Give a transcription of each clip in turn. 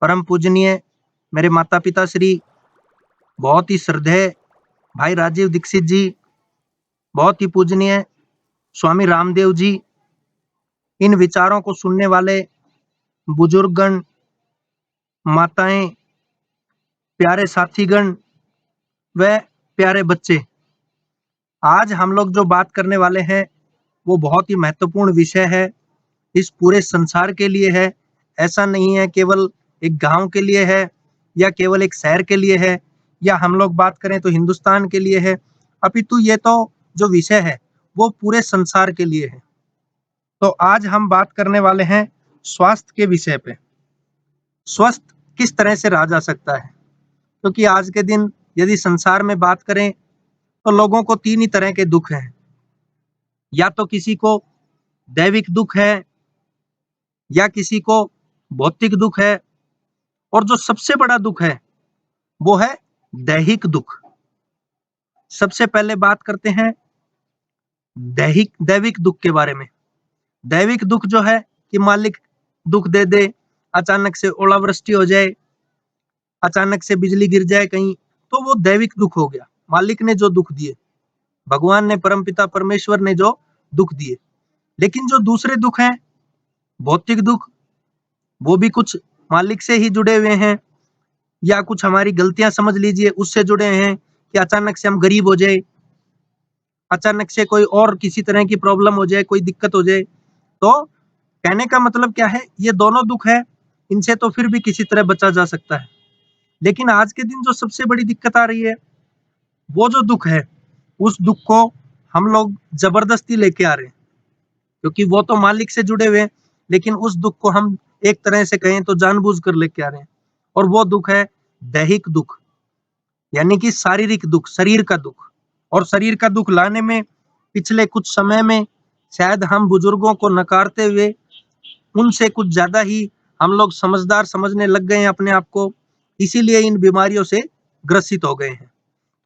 परम पूजनीय मेरे माता पिता श्री बहुत ही श्रद्धेय भाई राजीव दीक्षित जी, बहुत ही पूजनीय स्वामी रामदेव जी, इन विचारों को सुनने वाले बुजुर्गगण, माताएं, प्यारे साथीगण व प्यारे बच्चे, आज हम लोग जो बात करने वाले हैं वो बहुत ही महत्वपूर्ण विषय है। इस पूरे संसार के लिए है। ऐसा नहीं है केवल एक गांव के लिए है या केवल एक शहर के लिए है या हम लोग बात करें तो हिंदुस्तान के लिए है, अपितु ये तो जो विषय है वो पूरे संसार के लिए है। तो आज हम बात करने वाले हैं स्वास्थ्य के विषय पे। स्वस्थ किस तरह से रहा जा सकता है, क्योंकि आज के दिन यदि संसार में बात करें तो लोगों को तीन ही तरह के दुख हैं। या तो किसी को दैविक दुख है, या किसी को भौतिक दुख है, और जो सबसे बड़ा दुख है वो है दैहिक दुख। सबसे पहले बात करते हैं दैविक दुख के बारे में। दैविक दुख जो है कि मालिक दुख दे दे, अचानक से ओलावृष्टि हो जाए, अचानक से बिजली गिर जाए कहीं, तो वो दैविक दुख हो गया। मालिक ने जो दुख दिए, भगवान ने, परमपिता परमेश्वर ने जो दुख दिए। लेकिन जो दूसरे दुख हैं, भौतिक दुख, वो भी कुछ मालिक से ही जुड़े हुए हैं या कुछ हमारी गलतियां समझ लीजिए उससे जुड़े हैं कि अचानक से हम गरीब हो जाए, अचानक से कोई और किसी तरह की प्रॉब्लम हो जाए, कोई दिक्कत हो जाए। तो कहने का मतलब क्या है, ये दोनों दुख है, इनसे तो फिर भी किसी तरह बचा जा सकता है। लेकिन आज के दिन जो सबसे बड़ी दिक्कत आ रही है, वो जो दुख है, उस दुख को हम लोग जबरदस्ती लेके आ रहे हैं, क्योंकि वो तो मालिक से जुड़े हुए हैं, लेकिन उस दुख को हम एक तरह से कहें तो जानबूझकर लेके आ रहे हैं। और वो दुख है दैहिक दुख, यानी कि शारीरिक दुख, शरीर का दुख। और शरीर का दुख लाने में पिछले कुछ समय में शायद हम बुजुर्गों को नकारते हुए उनसे कुछ ज्यादा ही हम लोग समझदार समझने लग गए हैं अपने आप को, इसीलिए इन बीमारियों से ग्रसित हो गए हैं।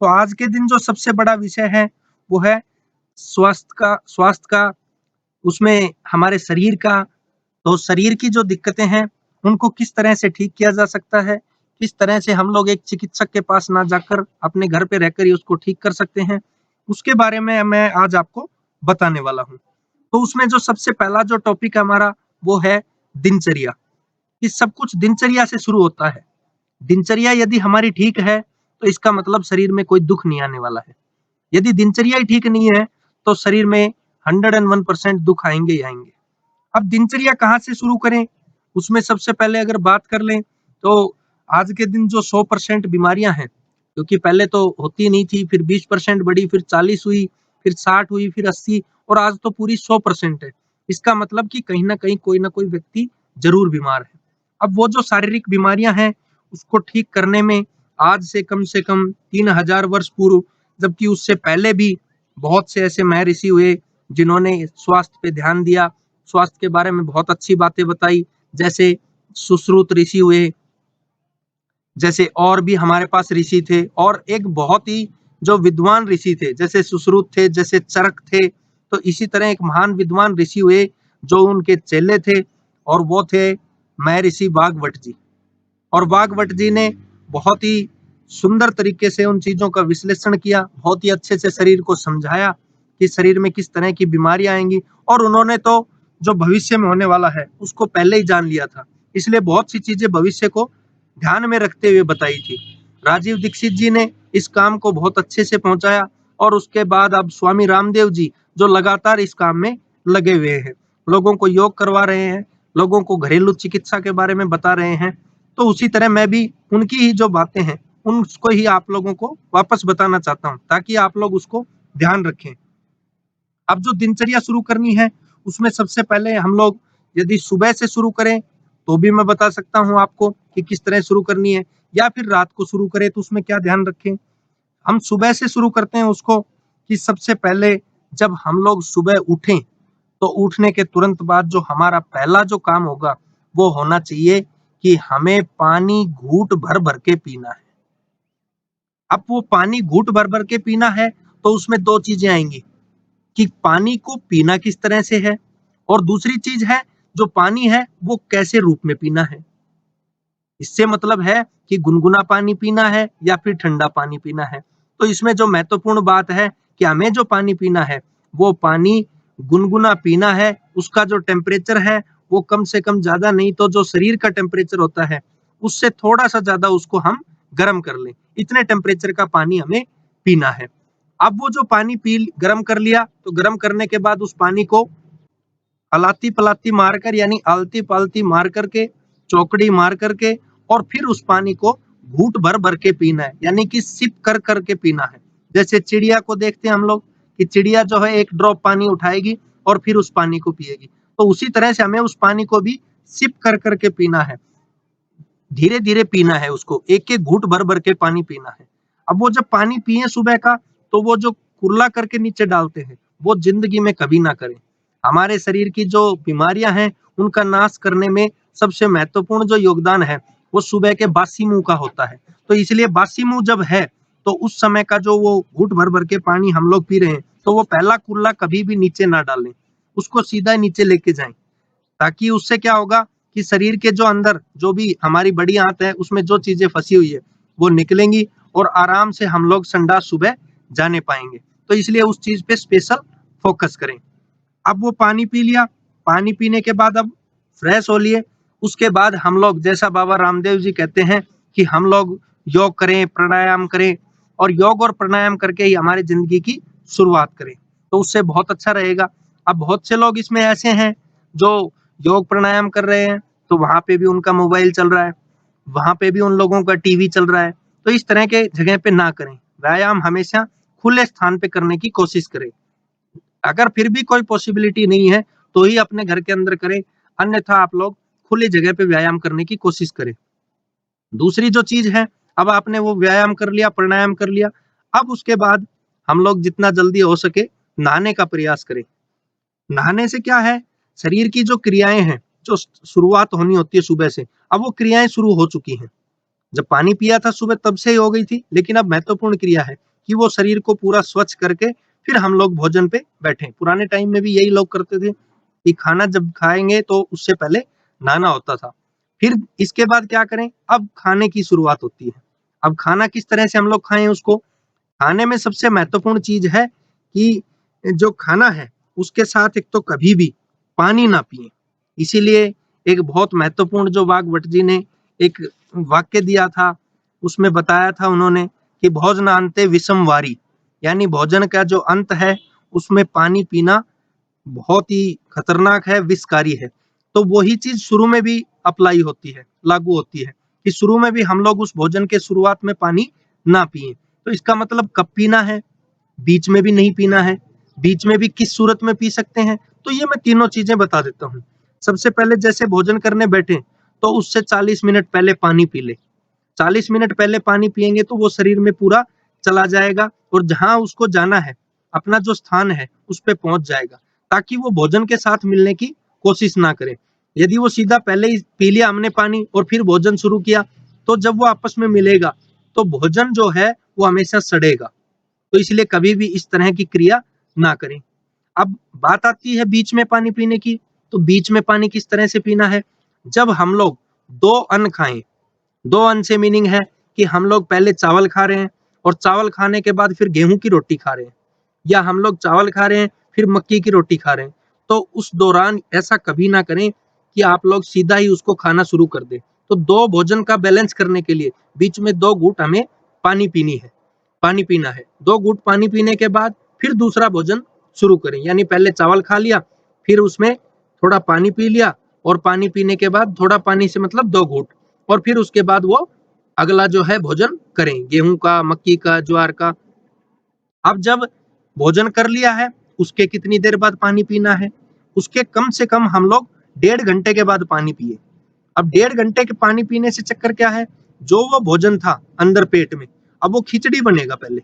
तो आज के दिन जो सबसे बड़ा विषय है वो है स्वास्थ्य का, उसमें हमारे शरीर का। तो शरीर की जो दिक्कतें हैं उनको किस तरह से ठीक किया जा सकता है, किस तरह से हम लोग एक चिकित्सक के पास ना जाकर अपने घर पे रहकर ही उसको ठीक कर सकते हैं, उसके बारे में मैं आज आपको बताने वाला हूँ। तो उसमें जो सबसे पहला जो टॉपिक हमारा वो है दिनचर्या। कि सब कुछ दिनचर्या से शुरू होता है। दिनचर्या यदि हमारी ठीक है तो इसका मतलब शरीर में कोई दुख नहीं आने वाला है। यदि दिनचर्या ही ठीक नहीं है तो शरीर में 101% दुख आएंगे ही आएंगे। अब दिनचर्या कहाँ से शुरू करें, उसमें सबसे पहले अगर बात कर लें तो आज के दिन जो 100% बीमारियां हैं, क्योंकि पहले तो होती नहीं थी, फिर 20% बढ़ी, फिर 40 हुई, फिर 60 हुई, फिर 80, और आज तो पूरी 100% है। इसका मतलब कि कहीं ना कहीं कोई ना कोई व्यक्ति जरूर बीमार है। अब वो जो शारीरिक बीमारियां हैं उसको ठीक करने में आज से कम 3000 वर्ष पूर्व, जबकि उससे पहले भी बहुत से ऐसे महर्षि ऋषि हुए जिन्होंने स्वास्थ्य पे ध्यान दिया, स्वास्थ्य के बारे में बहुत अच्छी बातें बताई। जैसे सुश्रुत ऋषि हुए, जैसे और भी हमारे पास ऋषि थे, और एक बहुत ही जो विद्वान ऋषि थे, जैसे सुश्रुत थे, जैसे चरक थे। तो इसी तरह एक महान विद्वान ऋषि हुए जो उनके चेले थे, और वो थे महर्षि वाग्भट जी। और वाग्भट जी ने बहुत ही सुंदर तरीके से उन चीजों का विश्लेषण किया, बहुत ही अच्छे से शरीर को समझाया कि शरीर में किस तरह की बीमारियां आएंगी। और उन्होंने तो जो भविष्य में होने वाला है उसको पहले ही जान लिया था, इसलिए बहुत सी चीजें भविष्य को ध्यान में रखते हुए बताई थी। राजीव दीक्षित जी ने इस काम को बहुत अच्छे से पहुंचाया, और उसके बाद अब स्वामी रामदेव जी जो लगातार इस काम में लगे हुए हैं, लोगों को योग करवा रहे हैं, लोगों को घरेलू चिकित्सा के बारे में बता रहे हैं। तो उसी तरह मैं भी उनकी ही जो बातें हैं उनको ही आप लोगों को वापस बताना चाहता हूं, ताकि आप लोग उसको ध्यान रखें। अब जो दिनचर्या शुरू करनी है उसमें सबसे पहले हम लोग यदि सुबह से शुरू करें तो भी मैं बता सकता हूं आपको कि किस तरह शुरू करनी है, या फिर रात को शुरू करें तो उसमें क्या ध्यान रखें। हम सुबह से शुरू करते हैं उसको, कि सबसे पहले जब हम लोग सुबह उठें तो उठने के तुरंत बाद जो हमारा पहला जो काम होगा वो होना चाहिए कि हमें पानी घूंट भर भर के पीना है। अब वो पानी घूंट भर भर के पीना है तो उसमें दो चीजें आएंगी, कि पानी को पीना किस तरह से है, और दूसरी चीज है जो पानी है वो कैसे रूप में पीना है। इससे मतलब है कि गुनगुना पानी पीना है या फिर ठंडा पानी पीना है। तो इसमें जो महत्वपूर्ण बात है कि हमें जो पानी पीना है, वो पानी गुनगुना पीना है, उसका जो टेम्परेचर है वो कम से कम ज़्यादा नहीं तो जो शरीर का टेम्परेचर होता है, उससे थोड़ा-सा ज़्यादा उसको हम गरम कर लें। इतने टेम्परेचर का पानी हमें पीना है। अब वो जो पानी पी गरम कर लिया, तो गरम करने के बाद उस पानी को अलाती-पलाती मारकर यानी आलती-पालती मार करके, चौकड़ी मार करके और फिर उस पानी को घूँट भर-भर के पीना है, यानी कि सिप कर-कर के पीना है। जैसे चिड़िया को देखते हैं हम लोग कि चिड़िया जो है एक ड्रॉप पानी उठाएगी और फिर उस पानी को पिएगी। तो उसी तरह से हमें उस पानी को भी सिप कर-कर के पीना है। धीरे-धीरे पीना है उसको, एक-एक घूँट भर-भर के पानी पीना है। अब वो जब पानी पिएँ सुबह का, तो वो जो कुर्ला करके नीचे डालते हैं, वो ज़िंदगी में कभी ना करें। हमारे शरीर की जो बीमारियाँ हैं, उनका नाश करने में सबसे महत्वपूर्ण जो योगदान है, वो सुबह के बासी मुँह का होता है। तो इसलिए बासी मुँह जब है, तो उस समय का जो वो घूँट भर-भर के पानी हम लोग पी रहे हैं, तो वो पहला कुर्ला कभी भी नीचे ना डालें, उसको सीधा नीचे लेके जाएँ। ताकि उससे क्या होगा कि शरीर के जो अंदर जो भी हमारी बड़ी आंत है उसमें जो चीजें फंसी हुई है वो निकलेंगी और आराम से हम लोग संडास सुबह जाने पाएंगे। तो इसलिए उस चीज पे स्पेशल फोकस करें। अब वो पानी पी लिया, पानी पीने के बाद अब फ्रेश हो लिए, उसके बाद हम लोग जैसा बाबा रामदेव जी कहते हैं कि हम लोग योग करें, प्राणायाम करें और योग और प्राणायाम करके ही हमारी जिंदगी की शुरुआत करें, तो उससे बहुत अच्छा रहेगा। अब बहुत से लोग इसमें ऐसे हैं जो योग प्राणायाम कर रहे हैं, तो वहां पे भी उनका मोबाइल चल रहा है, वहां पे भी उन लोगों का टीवी चल रहा है। तो इस तरह के जगह पे ना करें, व्यायाम हमेशा खुले स्थान पे करने की कोशिश करें। अगर फिर भी कोई पॉसिबिलिटी नहीं है तो ही अपने घर के अंदर करें, अन्यथा आप लोग खुली जगह पे व्यायाम करने की कोशिश करें। दूसरी जो चीज है, अब आपने वो व्यायाम कर लिया, प्राणायाम कर लिया, अब उसके बाद हम लोग जितना जल्दी हो सके नहाने का प्रयास करें। नहाने से क्या है, शरीर की जो क्रियाएं हैं, जो शुरुआत होनी होती है सुबह से, अब वो क्रियाएं शुरू हो चुकी हैं। जब पानी पिया था सुबह तब से ही हो गई थी, लेकिन अब महत्वपूर्ण क्रिया है कि वो शरीर को पूरा स्वच्छ करके फिर हम लोग भोजन पे बैठे। पुराने टाइम में भी यही लोग करते थे कि खाना जब खाएंगे तो उससे पहले नहाना होता था। फिर इसके बाद क्या करें, अब खाने की शुरुआत होती है। अब खाना किस तरह से हम लोग खाएं उसको, खाने में सबसे महत्वपूर्ण चीज है कि जो खाना है उसके साथ एक तो कभी भी पानी ना पिए। इसीलिए एक बहुत महत्वपूर्ण जो वाग्भट जी ने एक वाक्य दिया था, उसमें बताया था उन्होंने कि भोजनान्ते विषम वारी, यानी भोजन का जो अंत है उसमें पानी पीना बहुत ही खतरनाक है, विषकारी है। तो वही चीज शुरू में भी अप्लाई होती है, लागू होती है कि शुरू में भी हम लोग उस भोजन के शुरुआत में पानी ना पिए। तो इसका मतलब कब पीना है, बीच में भी नहीं पीना है, बीच में भी किस सूरत में पी सकते हैं, तो ये मैं तीनों चीजें बता देता हूँ। सबसे पहले जैसे भोजन करने बैठे तो उससे 40 मिनट पहले पानी पी ले। 40 मिनट पहले पानी पिएंगे तो वो शरीर में पूरा चला जाएगा और जहां उसको जाना है, अपना जो स्थान है उस पे पहुंच जाएगा, ताकि वो भोजन के साथ मिलने की कोशिश ना करे। यदि वो सीधा पहले ही पी लिया हमने पानी और फिर भोजन शुरू किया, तो जब वो आपस में मिलेगा तो भोजन जो है वो हमेशा सड़ेगा। तो इसलिए कभी भी इस तरह की क्रिया ना करें। अब बात आती है बीच में पानी पीने की, तो बीच में पानी किस तरह से पीना है, जब हम लोग दो अन्न खाएं, दो अन्न से मीनिंग है कि हम लोग पहले चावल खा रहे हैं और चावल खाने के बाद फिर गेहूं की रोटी खा रहे हैं, या हम लोग चावल खा रहे हैं फिर मक्की की रोटी खा रहे हैं, तो उस दौरान ऐसा कभी ना करें कि आप लोग सीधा ही उसको खाना शुरू कर दें। तो दो भोजन का बैलेंस करने के लिए बीच में दो घूंट हमें पानी पीनी है, पानी पीना है। दो घूंट पानी पीने के बाद फिर दूसरा भोजन शुरू करें, यानी पहले चावल खा लिया, फिर उसमें थोड़ा पानी पी लिया और पानी पीने के बाद थोड़ा पानी से मतलब दो घूंट, और फिर उसके बाद वो अगला जो है भोजन करें, गेहूं का, मक्की का, ज्वार का। अब जब भोजन कर लिया है, उसके कितनी देर बाद पानी पीना है, उसके कम से कम हम लोग 1.5 घंटे के बाद पानी पिए। अब 1.5 घंटे के पानी पीने से चक्कर क्या है, जो वो भोजन था अंदर पेट में, अब वो खिचड़ी बनेगा पहले।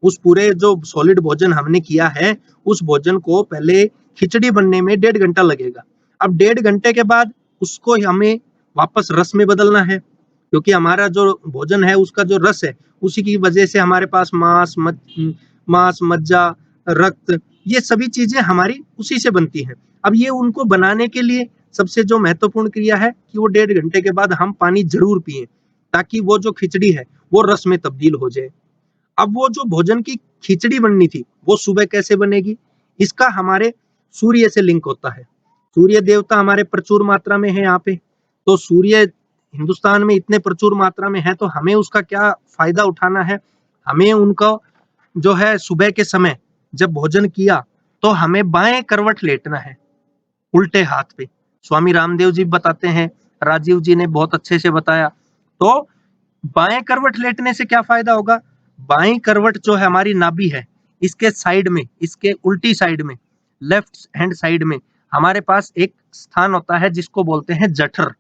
उस पूरे जो सॉलिड भोजन हमने किया है, उस भोजन को पहले खिचड़ी बनने में 1.5 घंटा लगेगा। अब 1.5 घंटे के बाद उसको हमें वापस रस में बदलना है, क्योंकि हमारा जो भोजन है उसका जो रस है, उसी की वजह से हमारे पास मांस, मज्जा, रक्त, ये सभी चीजें हमारी उसी से बनती हैं। अब ये उनको बनाने के लिए सबसे जो महत्वपूर्ण क्रिया है कि वो 1.5 घंटे के बाद हम पानी जरूर पिए, ताकि वो जो खिचड़ी है वो रस में तब्दील हो जाए। अब वो जो भोजन की खिचड़ी बननी थी वो सुबह कैसे बनेगी? इसका हमारे सूर्य से लिंक होता है। सूर्य देवता हमारे प्रचुर मात्रा में है यहाँ पे, तो सूर्य हिंदुस्तान में इतने प्रचुर मात्रा में है, तो हमें उसका क्या फायदा उठाना है? हमें उनका जो है सुबह के समय जब भोजन किया तो हमें बाएं करवट लेटना है, उल्टे हाथ पे। स्वामी रामदेव जी बताते हैं, राजीव जी ने बहुत अच्छे से बताया। तो बाएं करवट लेटने से क्या फायदा होगा? बाएं करवट जो है हमारी नाभि है, इसके साइड में, इसके उल्टी साइड में, लेफ्ट हैंड साइड में हमारे पास एक स्थान होता है जिसको बोलते हैं जठर।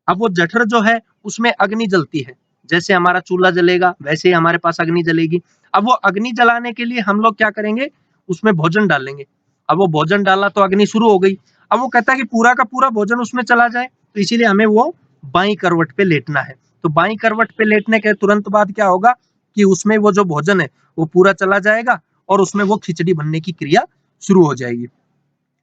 अब वो जठर जो है उसमें अग्नि जलती है, जैसे हमारा चूल्हा जलेगा वैसे ही हमारे पास अग्नि जलेगी। अब वो अग्नि जलाने के लिए हम लोग क्या करेंगे? उसमें भोजन डालेंगे। अब वो भोजन डाला तो अग्नि शुरू हो गई। अब वो कहता है कि पूरा का पूरा भोजन उसमें चला जाए, तो इसीलिए हमें वो बाई करवट पे लेटना है। तो बाई करवट पे लेटने के तुरंत बाद क्या होगा कि उसमें वो जो भोजन है वो पूरा चला जाएगा और उसमें वो खिचड़ी बनने की क्रिया शुरू हो जाएगी।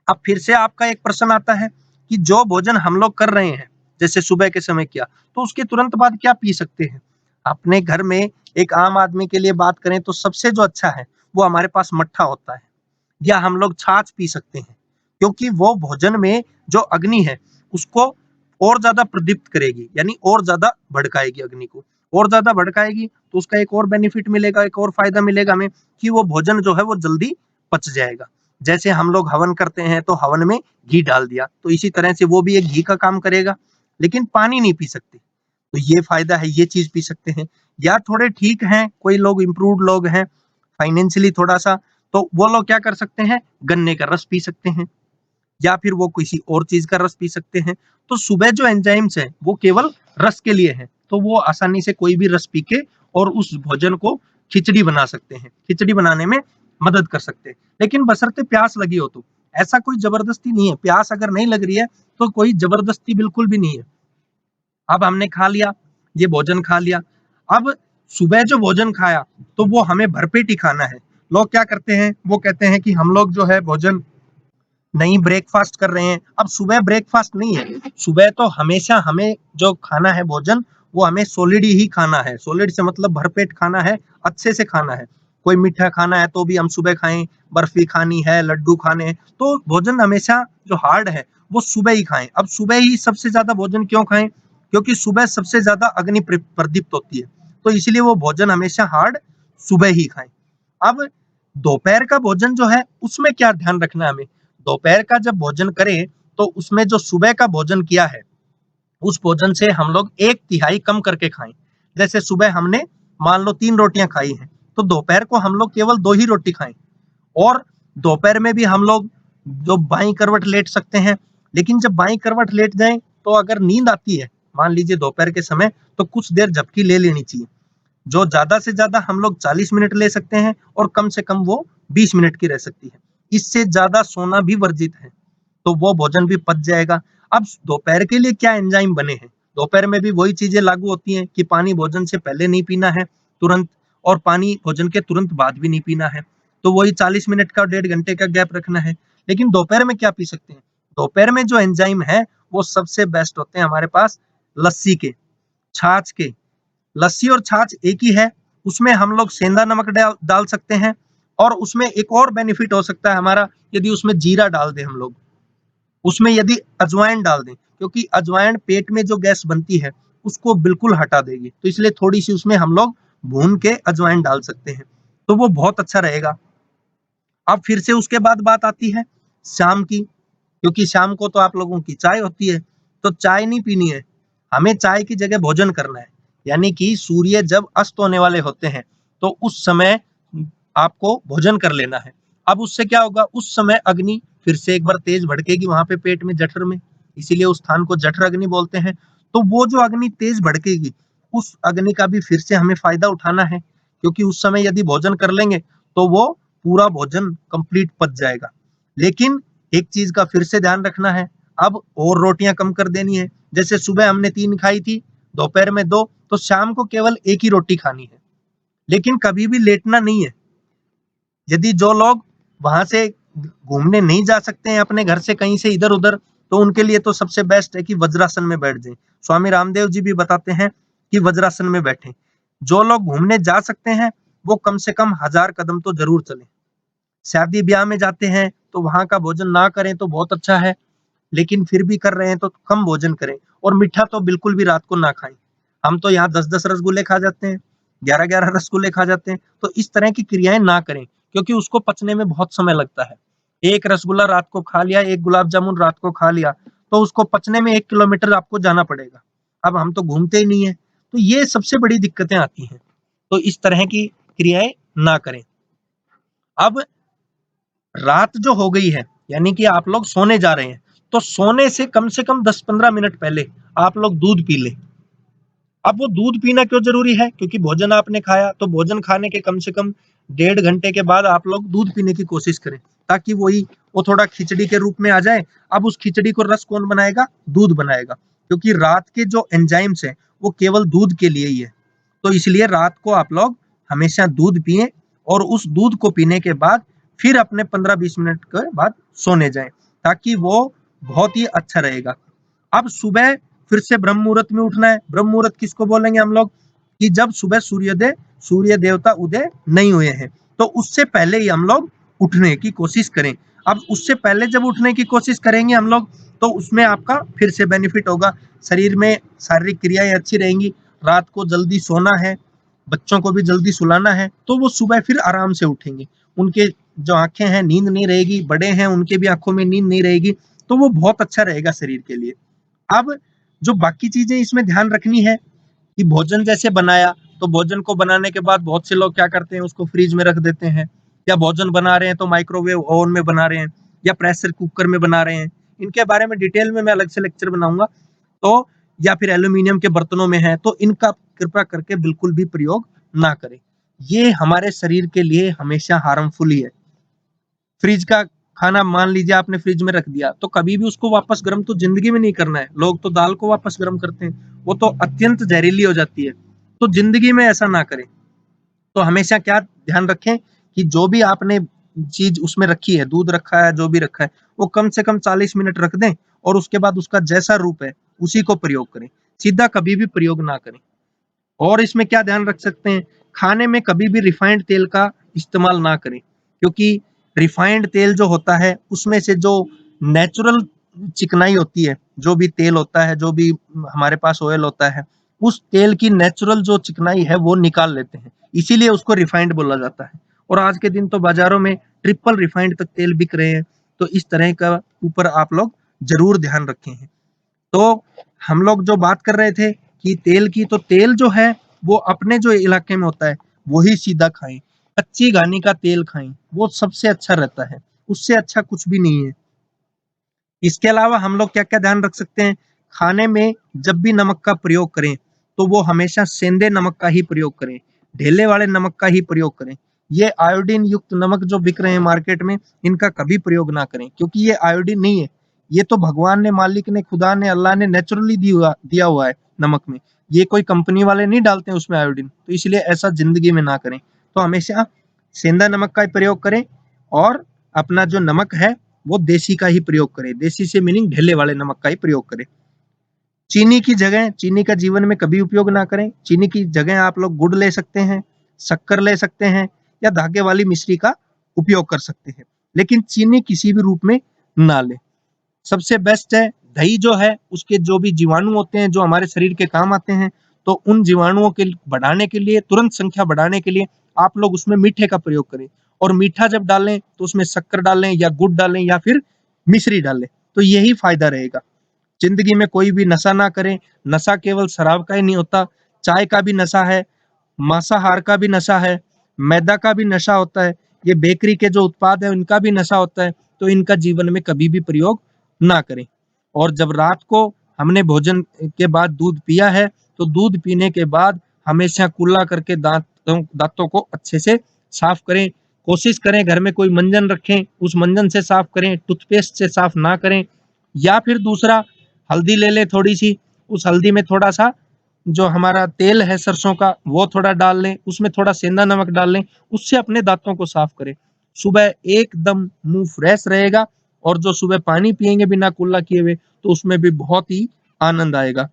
अब फिर से आपका एक प्रश्न आता है कि जो भोजन हम लोग कर रहे हैं, जैसे सुबह के समय किया, तो उसके तुरंत बाद क्या पी सकते हैं? अपने घर में एक आम आदमी के लिए बात करें तो सबसे जो अच्छा है वो हमारे पास मट्ठा होता है, या हम लोग छाछ पी सकते हैं, क्योंकि वो भोजन में जो अग्नि है उसको और ज्यादा प्रदीप्त करेगी, यानी और ज्यादा भड़काएगी अग्नि को। और ज्यादा भड़काएगी तो उसका एक और बेनिफिट मिलेगा, एक और फायदा मिलेगा हमें कि वो भोजन जो है वो जल्दी पच जाएगा। जैसे हम लोग हवन करते हैं तो हवन में घी डाल दिया, तो इसी तरह से वो भी एक घी का काम करेगा, लेकिन पानी नहीं पी सकते। तो ये फायदा है, ये चीज पी सकते हैं। या थोड़े ठीक हैं, कोई लोग इम्प्रूव्ड लोग हैं फाइनेंशियली थोड़ा सा, तो वो लोग क्या कर सकते हैं? गन्ने का रस पी सकते हैं, या फिर वो किसी और चीज का रस पी सकते हैं। तो सुबह जो एंजाइम्स है वो केवल रस के लिए है, तो वो आसानी से कोई भी रस पी के और उस भोजन को खिचड़ी बना सकते हैं, खिचड़ी बनाने में मदद कर सकते हैं। लेकिन बशर्ते प्यास लगी हो, तो ऐसा कोई जबरदस्ती नहीं है। प्यास अगर नहीं लग रही है तो कोई जबरदस्ती बिल्कुल भी नहीं है। अब हमने खा लिया, ये भोजन खा लिया। अब सुबह जो भोजन खाया तो वो हमें भरपेट ही खाना है। लोग क्या करते हैं? वो कहते हैं कि हम लोग जो है भोजन नहीं, ब्रेकफास्ट कर रहे हैं। अब सुबह ब्रेकफास्ट नहीं है, सुबह तो हमेशा हमें जो खाना है भोजन वो हमें सॉलिड ही खाना है। सॉलिड से मतलब भरपेट खाना है, अच्छे से खाना है। कोई मीठा खाना है तो भी हम सुबह खाएं, बर्फी खानी है, लड्डू खाने हैं, तो भोजन हमेशा जो हार्ड है वो सुबह ही खाएं। अब सुबह ही सबसे ज्यादा भोजन क्यों खाएं? क्योंकि सुबह सबसे ज्यादा अग्नि प्रदीप्त होती है, तो इसलिए वो भोजन हमेशा हार्ड सुबह ही खाएं। अब दोपहर का भोजन जो है उसमें क्या ध्यान रखना है हमें? दोपहर का जब भोजन करें तो उसमें जो सुबह का भोजन किया है उस भोजन से हम लोग 1/3 कम करके खाएं। जैसे सुबह हमने मान लो 3 रोटियां खाई हैं, तो दोपहर को हम लोग केवल 2 ही रोटी खाएं। और दोपहर में भी हम लोग जो बाई करवट लेट सकते हैं, लेकिन जब बाई करवट लेट जाएं तो अगर नींद आती है मान लीजिए दोपहर के समय, तो कुछ देर झपकी ले लेनी चाहिए। जो ज्यादा से ज्यादा हम लोग 40 मिनट ले सकते हैं और कम से कम वो 20 मिनट की रह सकती है। इससे ज्यादा सोना भी वर्जित है, तो वो भोजन भी पच जाएगा। अब दोपहर के लिए क्या एंजाइम बने हैं? दोपहर में भी वही चीजें लागू होती हैं कि पानी भोजन से पहले नहीं पीना है तुरंत, और पानी भोजन के तुरंत बाद भी नहीं पीना है। तो वही 40 मिनट का 1.5 घंटे का गैप रखना है। लेकिन दोपहर में क्या पी सकते हैं? दोपहर में जो एंजाइम है वो सबसे बेस्ट होते हैं हमारे पास लस्सी के, छाछ के। लस्सी और छाछ एक ही है, उसमें हम लोग सेंधा नमक डाल सकते हैं, और उसमें एक और बेनिफिट हो सकता है हमारा, यदि उसमें जीरा डाल दें हम लोग, उसमें यदि अजवाइन डाल दें, क्योंकि अजवाइन पेट में जो गैस बनती है उसको बिल्कुल हटा देगी, तो इसलिए थोड़ी सी उसमें हम लोग भून के अजवाइन डाल सकते हैं, तो वो बहुत अच्छा रहेगा। अब फिर से उसके बाद बात आती है शाम की, क्योंकि शाम को तो आप लोगों की चाय होती है, तो चाय नहीं पीनी है, हमें चाय की जगह भोजन करना है। यानी कि सूर्य जब अस्त होने वाले होते हैं तो उस समय आपको भोजन कर लेना है। अब उससे क्या होगा? उस समय अग्नि फिर से एक बार तेज भड़केगी वहां पे पेट में, जठर में, इसीलिए उस स्थान को जठर अग्नि बोलते हैं। तो वो जो अग्नि तेज भड़केगी उस अग्नि का भी फिर से हमें फायदा उठाना है, क्योंकि उस समय यदि भोजन कर लेंगे तो वो पूरा भोजन कंप्लीट पच जाएगा। लेकिन एक चीज का फिर से ध्यान रखना है, अब और रोटियां कम कर देनी है। जैसे सुबह हमने 3 खाई थी, दोपहर में 2, तो शाम को केवल 1 ही रोटी खानी है। लेकिन कभी भी लेटना नहीं है। यदि जो लोग वहां से घूमने नहीं जा सकते हैं अपने घर से कहीं से इधर उधर, तो उनके लिए तो सबसे बेस्ट है कि वज्रासन में बैठ जाएं। स्वामी रामदेव जी भी बताते हैं कि वज्रासन में बैठें। जो लोग घूमने जा सकते हैं वो कम से कम 1000 कदम तो जरूर चलें। शादी ब्याह में जाते हैं तो वहां का भोजन ना करें तो बहुत अच्छा है, लेकिन फिर भी कर रहे हैं तो कम भोजन करें, और मीठा तो बिल्कुल भी रात को ना खाएं। हम तो यहाँ 10-10 रसगुल्ले खा जाते हैं, 11-11 रसगुल्ले खा जाते हैं, तो इस तरह की क्रियाएं ना करें, क्योंकि उसको पचने में बहुत समय लगता है। एक रसगुल्ला रात को खा लिया, एक गुलाब जामुन रात को खा लिया, तो उसको पचने में 1 किलोमीटर आपको जाना पड़ेगा। अब हम तो घूमते ही नहीं है, तो ये सबसे बड़ी दिक्कतें आती हैं। तो इस तरह की क्रियाएं ना करें। अब रात जो हो गई है, यानी कि आप लोग सोने जा रहे हैं, तो सोने से कम 10-15 मिनट पहले आप लोग दूध पी लें। अब वो दूध पीना क्यों जरूरी है? क्योंकि भोजन आपने खाया, तो भोजन खाने के कम से कम 1.5 घंटे के बाद आप लोग दूध पीने की कोशिश करें, ताकि वो थोड़ा खिचड़ी के रूप में आ जाए। अब उस खिचड़ी को रस कौन बनाएगा? दूध बनाएगा, क्योंकि रात के जो एंजाइम्स है वो केवल दूध के लिए ही है। तो इसलिए रात को आप लोग हमेशा दूध पिए, और उस दूध को पीने के बाद फिर अपने 15-20 मिनट के बाद सोने जाएं, ताकि वो बहुत ही अच्छा रहेगा। अब सुबह फिर से ब्रह्म मुहूर्त में उठना है। ब्रह्म मुहूर्त किसको बोलेंगे हम लोग? कि जब सुबह सूर्य देवता उदय नहीं हुए हैं, तो उससे पहले ही हम लोग उठने की कोशिश करें। अब उससे पहले जब उठने की कोशिश करेंगे हम लोग, तो उसमें आपका फिर से बेनिफिट होगा, शरीर में शारीरिक क्रियाएं अच्छी रहेंगी। रात को जल्दी सोना है, बच्चों को भी जल्दी सुलाना है, तो वो सुबह फिर आराम से उठेंगे। उनके जो आंखें हैं नींद नहीं रहेगी, बड़े हैं उनके भी आंखों में नींद नहीं रहेगी, तो वो बहुत अच्छा रहेगा शरीर के लिए। अब जो बाकी चीजें इसमें ध्यान रखनी है कि भोजन जैसे बनाया, तो भोजन को बनाने के बाद बहुत से लोग क्या करते हैं, उसको फ्रिज में रख देते हैं, या भोजन बना रहे हैं तो माइक्रोवेव ओवन में बना रहे हैं, या प्रेशर कुकर में बना रहे हैं। इनके बारे में डिटेल में मैं अलग से लेक्चर बनाऊंगा। तो या फिर एल्यूमिनियम के बर्तनों में है, तो इनका कृपया करके बिल्कुल भी प्रयोग ना करें। ये हमारे शरीर के लिए हमेशा हार्मफुल ही है। फ्रिज का खाना मान लीजिए आपने फ्रिज में रख दिया, तो कभी भी उसको वापस गर्म तो जिंदगी में नहीं करना है। लोग तो दाल को वापस गर्म करते हैं, वो तो अत्यंत जहरीली हो जाती है। तो जिंदगी में ऐसा ना करें। तो हमेशा क्या ध्यान रखें कि जो भी आपने चीज उसमें रखी है, दूध रखा है, जो भी रखा है, वो कम से कम 40 मिनट रख दें, और उसके बाद उसका जैसा रूप है उसी को प्रयोग करें। सीधा कभी भी प्रयोग ना करें। और इसमें क्या ध्यान रख सकते हैं, खाने में कभी भी रिफाइंड तेल का इस्तेमाल ना करें, क्योंकि रिफाइंड तेल जो होता है उसमें से जो नेचुरल चिकनाई होती है, जो भी तेल होता है, जो भी हमारे पास ऑयल होता है, उस तेल की नेचुरल जो चिकनाई है वो निकाल लेते हैं, इसीलिए उसको रिफाइंड बोला जाता है। और आज के दिन तो बाजारों में ट्रिपल रिफाइंड तक तेल बिक रहे हैं, तो इस तरह का ऊपर आप लोग जरूर ध्यान रखें हैं। तो हम लोग जो बात कर रहे थे कि तेल की, तो तेल जो है वो अपने जो इलाके में होता है वही सीधा खाएं। कच्ची घानी का तेल खाएं, वो सबसे अच्छा रहता है, उससे अच्छा कुछ भी नहीं है। इसके अलावा हम लोग क्या क्या ध्यान रख सकते हैं, खाने में जब भी नमक का प्रयोग करें तो वो हमेशा सेंधे नमक का ही प्रयोग करें, ढेले वाले नमक का ही प्रयोग करें। ये आयोडीन युक्त नमक जो बिक रहे हैं मार्केट में, इनका कभी प्रयोग ना करें, क्योंकि ये आयोडीन नहीं है। ये तो भगवान ने, मालिक ने, खुदा ने, अल्लाह ने नेचुरली दिया हुआ है नमक में। ये कोई कंपनी वाले नहीं डालते हैं उसमें आयोडीन, तो इसलिए ऐसा जिंदगी में ना करें। तो हमेशा सेंधा नमक का ही प्रयोग करें, और अपना जो नमक है वो देसी का ही प्रयोग करें। देसी से मीनिंग ढेले वाले नमक का ही प्रयोग करें। चीनी की जगह, चीनी का जीवन में कभी उपयोग ना करें। चीनी की जगह आप लोग गुड़ ले सकते हैं, शक्कर ले सकते हैं, या धागे वाली मिश्री का उपयोग कर सकते हैं, लेकिन चीनी किसी भी रूप में ना लें। सबसे बेस्ट है दही जो है, उसके जो भी जीवाणु होते हैं जो हमारे शरीर के काम आते हैं, तो उन जीवाणुओं के बढ़ाने के लिए, तुरंत संख्या बढ़ाने के लिए आप लोग उसमें मीठे का प्रयोग करें। और मीठा जब डालें तो उसमें शक्कर डालें, या गुड़ डालें, या फिर मिश्री डालें, तो यही फायदा रहेगा। जिंदगी में कोई भी नशा ना करें। नशा केवल शराब का ही नहीं होता, चाय का भी नशा है, मांसाहार का भी नशा है, मैदा का भी नशा होता है, ये बेकरी के जो उत्पाद है उनका भी नशा होता है। तो इनका जीवन में कभी भी प्रयोग ना करें। और जब रात को हमने भोजन के बाद दूध पिया है, तो दूध पीने के बाद हमेशा कुल्ला करके दांतों को अच्छे से साफ करें। कोशिश करें घर में कोई मंजन रखें, उस मंजन से साफ करें, टूथपेस्ट से साफ ना करें। या फिर दूसरा, हल्दी ले लें थोड़ी सी, उस हल्दी में थोड़ा सा जो हमारा तेल है सरसों का वो थोड़ा डाल लें, उसमें थोड़ा सेंधा नमक डाल लें, उससे अपने दांतों को साफ करें। सुबह एकदम मुंह फ्रेश रहेगा, और जो सुबह पानी पिएंगे बिना कुल्ला किए हुए, तो उसमें भी बहुत ही आनंद आएगा।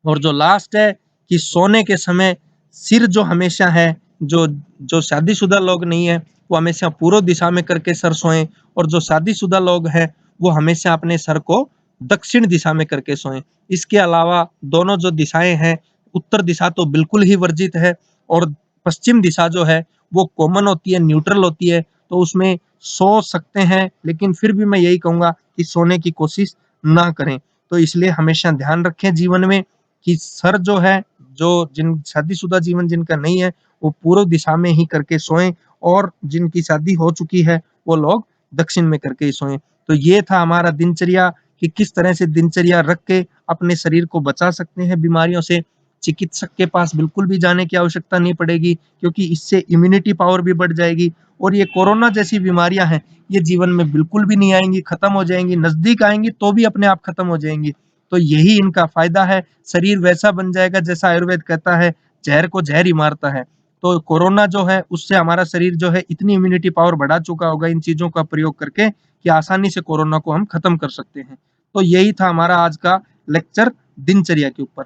और जो लास्ट है कि सोने के समय सिर जो हमेशा है, जो जो शादीशुदा लोग नहीं है, वो हमेशा पूर्व दिशा में करके सर सोएं, और जो शादीशुदा लोग हैं वो हमेशा अपने सर को दक्षिण दिशा में करके सोएं। इसके अलावा दोनों जो दिशाएं हैं, उत्तर दिशा तो बिल्कुल ही वर्जित है, और पश्चिम दिशा जो है वो कॉमन होती है, न्यूट्रल होती है, तो उसमें सो सकते हैं, लेकिन फिर भी मैं यही कहूंगा कि सोने की कोशिश ना करें। तो इसलिए हमेशा ध्यान रखें जीवन में कि सर जो है, जो जिन शादीशुदा जीवन जिनका नहीं है, वो पूर्व दिशा में ही करके सोएं, और जिनकी शादी हो चुकी है वो लोग दक्षिण में करके ही सोएं। तो ये था हमारा दिनचर्या कि किस तरह से दिनचर्या रख के अपने शरीर को बचा सकते हैं बीमारियों से। चिकित्सक के पास बिल्कुल भी जाने की आवश्यकता नहीं पड़ेगी, क्योंकि इससे इम्यूनिटी पावर भी बढ़ जाएगी, और ये कोरोना जैसी बीमारियां हैं, ये जीवन में बिल्कुल भी नहीं आएंगी, खत्म हो जाएंगी, नजदीक आएंगी तो भी अपने आप खत्म हो जाएंगी। तो यही इनका फायदा है, शरीर वैसा बन जाएगा जैसा आयुर्वेद कहता है, जहर को जहर ही मारता है। तो कोरोना जो है उससे हमारा शरीर जो है इतनी इम्यूनिटी पावर बढ़ा चुका होगा इन चीजों का प्रयोग करके, कि आसानी से कोरोना को हम खत्म कर सकते हैं। तो यही था हमारा आज का लेक्चर दिनचर्या के ऊपर।